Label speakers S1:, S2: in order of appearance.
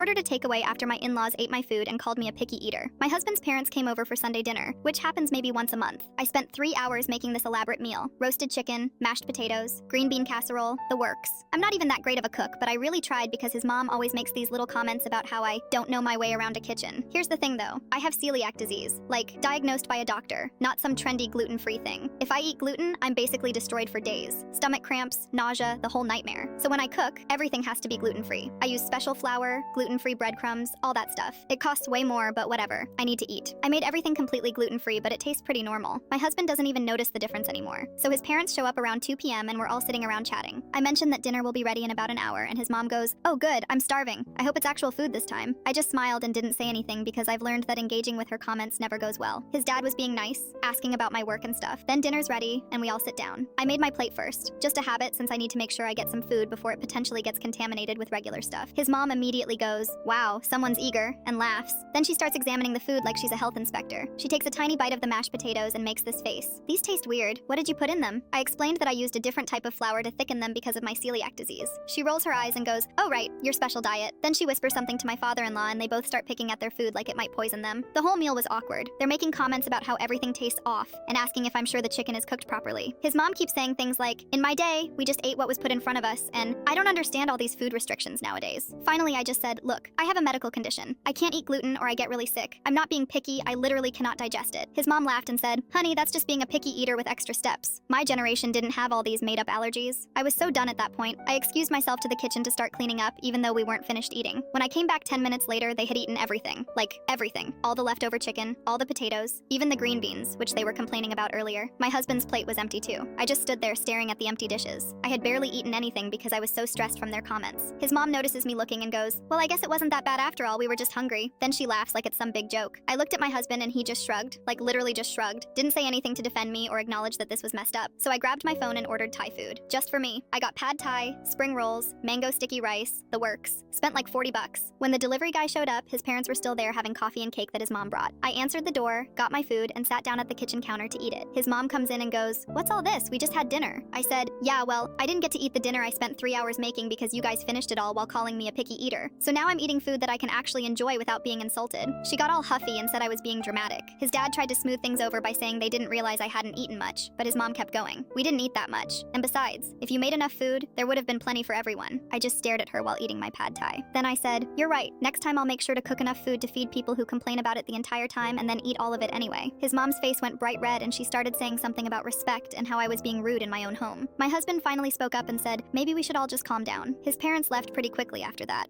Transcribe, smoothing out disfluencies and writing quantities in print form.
S1: Ordered a takeaway after my in-laws ate my food and called me a picky eater. My husband's parents came over for Sunday dinner, which happens maybe once a month. I spent 3 hours making this elaborate meal. Roasted chicken, mashed potatoes, green bean casserole, the works. I'm not even that great of a cook, but I really tried because his mom always makes these little comments about how I don't know my way around a kitchen. Here's the thing though, I have celiac disease, like diagnosed by a doctor, not some trendy gluten-free thing. If I eat gluten, I'm basically destroyed for days. Stomach cramps, nausea, the whole nightmare. So when I cook, everything has to be gluten-free. I use special flour, gluten-free breadcrumbs, all that stuff. It costs way more, but whatever. I need to eat. I made everything completely gluten-free, but it tastes pretty normal. My husband doesn't even notice the difference anymore. So his parents show up around 2 p.m. and we're all sitting around chatting. I mentioned that dinner will be ready in about an hour, and his mom goes, "Oh good, I'm starving. I hope it's actual food this time." I just smiled and didn't say anything because I've learned that engaging with her comments never goes well. His dad was being nice, asking about my work and stuff. Then dinner's ready, and we all sit down. I made my plate first, just a habit since I need to make sure I get some food before it potentially gets contaminated with regular stuff. His mom immediately goes, "Wow, someone's eager," and laughs. Then she starts examining the food like she's a health inspector. She takes a tiny bite of the mashed potatoes and makes this face. "These taste weird. What did you put in them?" I explained that I used a different type of flour to thicken them because of my celiac disease. She rolls her eyes and goes, "Oh right, your special diet." Then she whispers something to my father-in-law and they both start picking at their food like it might poison them. The whole meal was awkward. They're making comments about how everything tastes off and asking if I'm sure the chicken is cooked properly. His mom keeps saying things like, "In my day, we just ate what was put in front of us," and "I don't understand all these food restrictions nowadays." Finally, I just said, "Look, I have a medical condition. I can't eat gluten or I get really sick. I'm not being picky, I literally cannot digest it." His mom laughed and said, "Honey, that's just being a picky eater with extra steps. My generation didn't have all these made-up allergies." I was so done at that point, I excused myself to the kitchen to start cleaning up even though we weren't finished eating. When I came back 10 minutes later, they had eaten everything. Like, everything. All the leftover chicken, all the potatoes, even the green beans, which they were complaining about earlier. My husband's plate was empty too. I just stood there staring at the empty dishes. I had barely eaten anything because I was so stressed from their comments. His mom notices me looking and goes, "Well, I guess it wasn't that bad after all, we were just hungry." Then she laughs like it's some big joke. I looked at my husband and he just shrugged, like literally just shrugged. Didn't say anything to defend me or acknowledge that this was messed up. So I grabbed my phone and ordered Thai food. Just for me. I got pad Thai, spring rolls, mango sticky rice, the works. Spent like $40. When the delivery guy showed up, his parents were still there having coffee and cake that his mom brought. I answered the door, got my food, and sat down at the kitchen counter to eat it. His mom comes in and goes, "What's all this? We just had dinner." I said, "Yeah, well, I didn't get to eat the dinner I spent 3 hours making because you guys finished it all while calling me a picky eater. So now I'm eating food that I can actually enjoy without being insulted." She got all huffy and said I was being dramatic. His dad tried to smooth things over by saying they didn't realize I hadn't eaten much, but his mom kept going. "We didn't eat that much. And besides, if you made enough food, there would have been plenty for everyone." I just stared at her while eating my pad Thai. Then I said, "You're right. Next time I'll make sure to cook enough food to feed people who complain about it the entire time and then eat all of it anyway." His mom's face went bright red and she started saying something about respect and how I was being rude in my own home. My husband finally spoke up and said, "Maybe we should all just calm down." His parents left pretty quickly after that.